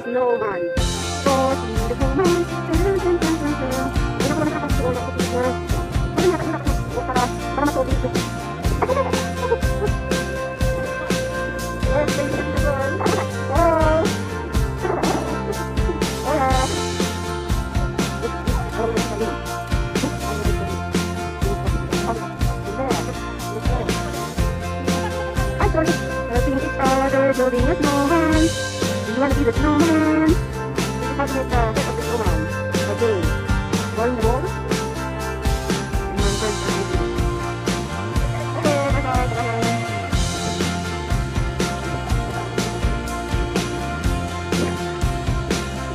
Snowman. So, si the snowman. Ayun ako naman nakakasuon ako na. Ano nga, para matubig ito. Yes, baby, the girl. Oh! Hola! I started helping each other building a snowman. Do you want to be the snowman? This is how to make the head of the snowman. Okay. Drawing the ball. And my friends are making it. Okay, bye-bye, bye-bye.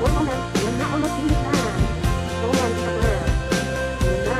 One moment. Yan na, almost finished na. Snowman, isa pa. Yan na.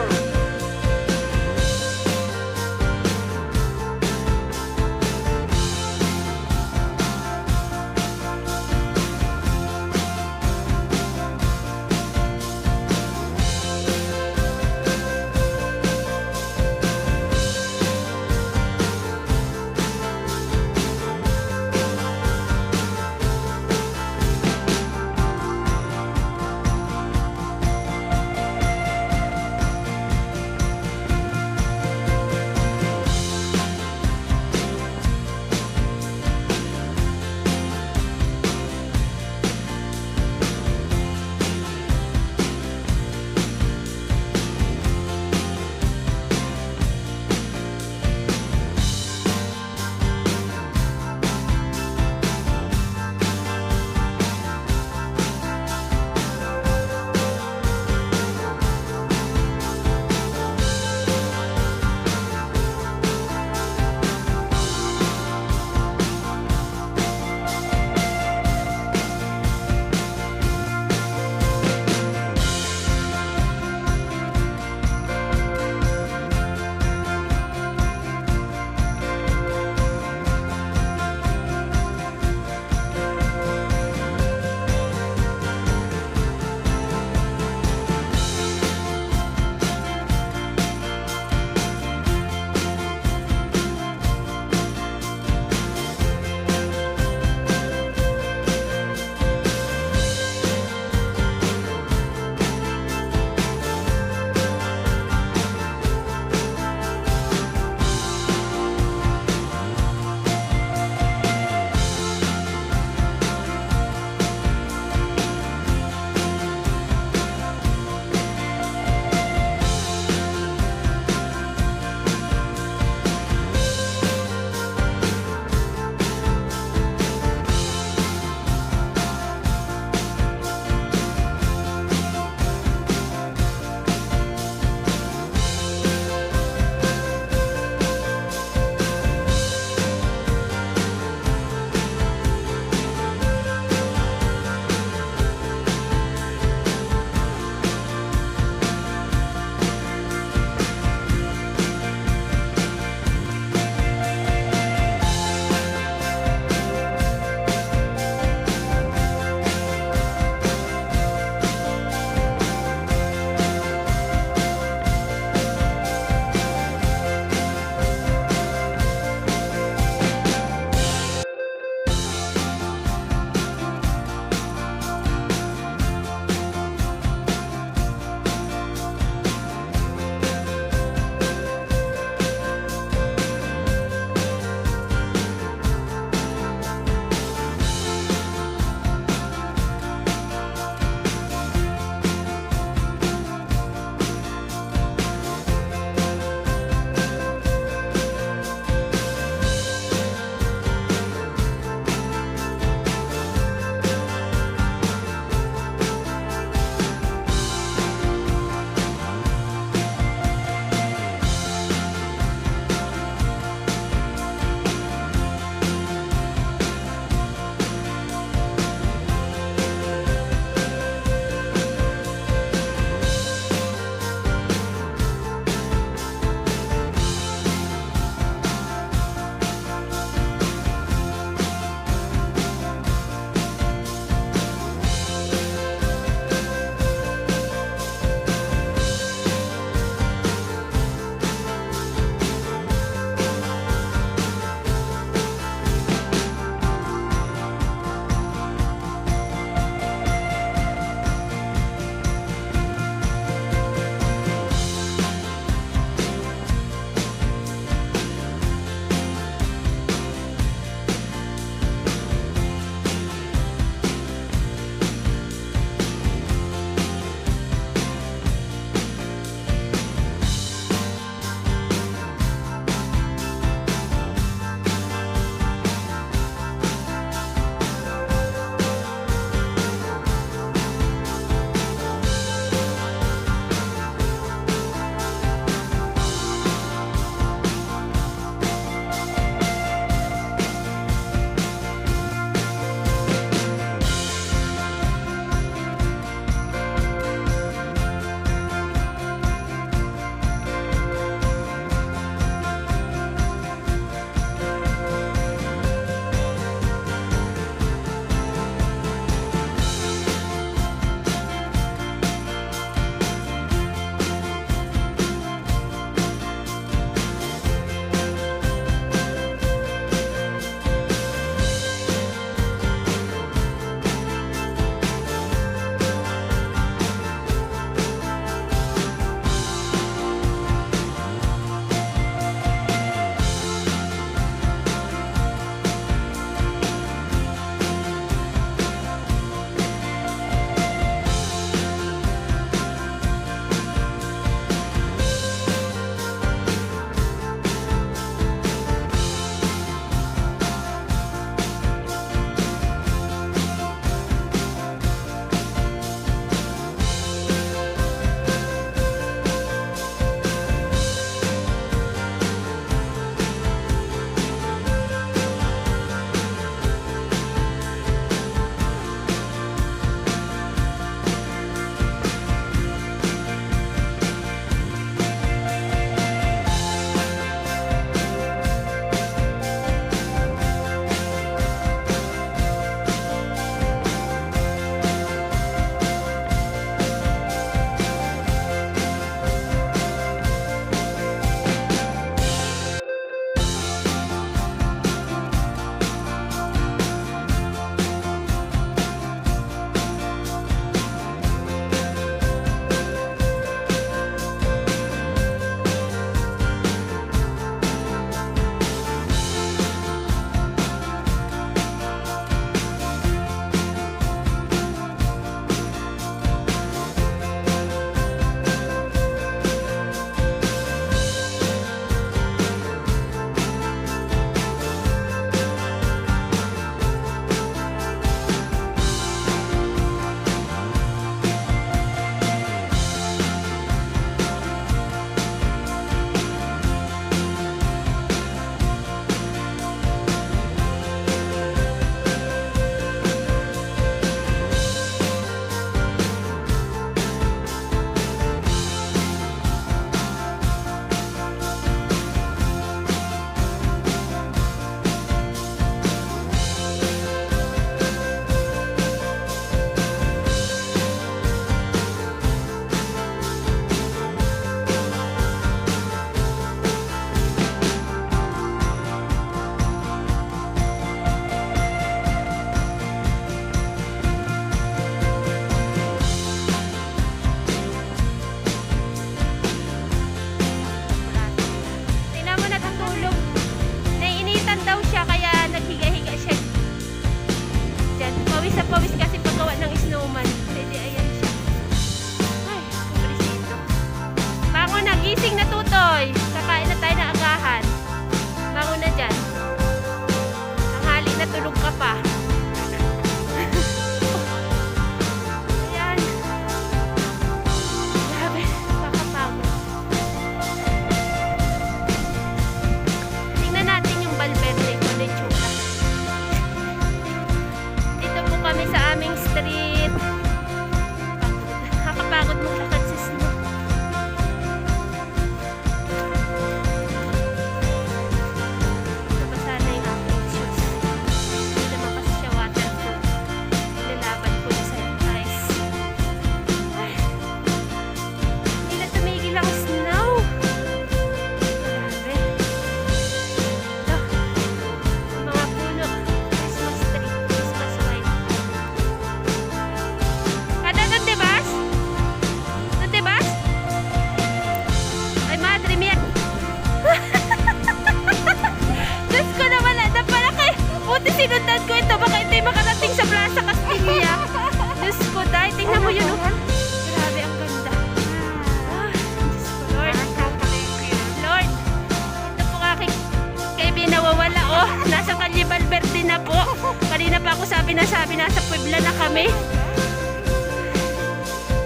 Sabi, nasa Puebla na kami.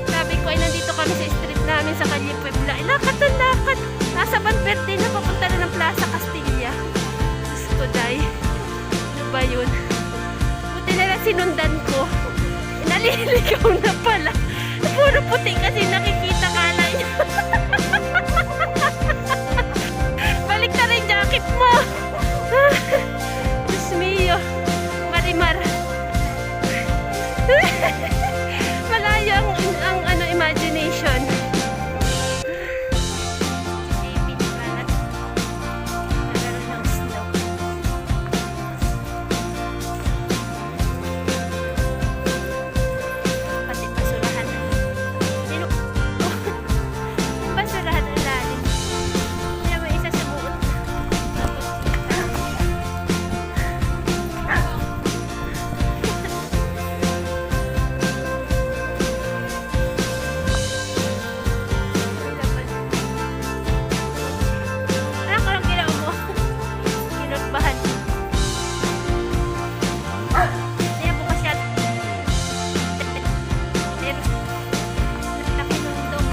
Sabi ko, ay nandito kami sa street namin sa Calle Puebla. Ay, lakad. Nasa Banverde na, papunta na ng Plaza Castilla. Diyos ko, day. Ano ba yun? Buti na lang sinundan ko. Naliligaw na pala. Puro puti kasi nakikita kala niya. Balik na rin jacket mo. Diyos mio. Marimar. Malayo ang ano, imagination. David Balat. Nagkaroon ng snow. Pati basurahan. Sino? Basurahan ang lalim. Kaya may isa sumuot. Anak ko lang ginawa mo. Kinurbahan. Kaya bukas yan. Laki ng dog.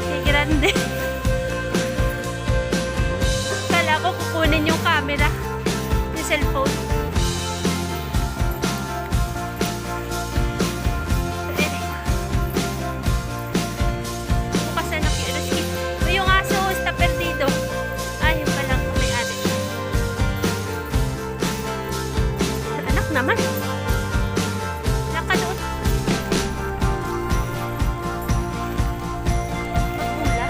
Si Grande. Kala ko kukunin yung camera. Yung cellphone. Bukas na nakiulis. Yung aso está perdido. Ay, yung palang may-ari. Anak naman. Nakadoon. Magmula.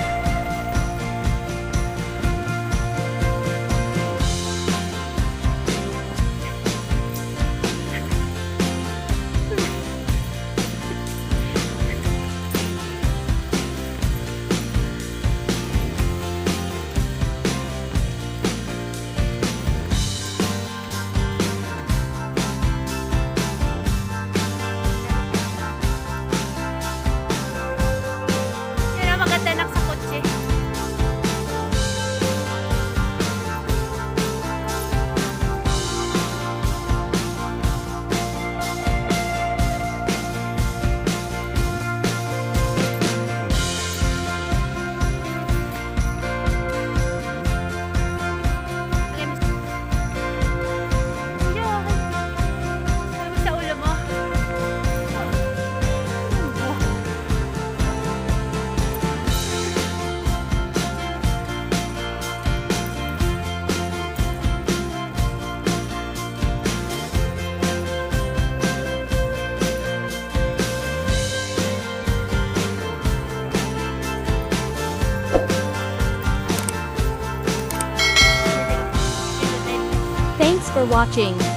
Yan ang maganda nak sa kotse. Lagay mo sa ulo mo. Thanks for watching.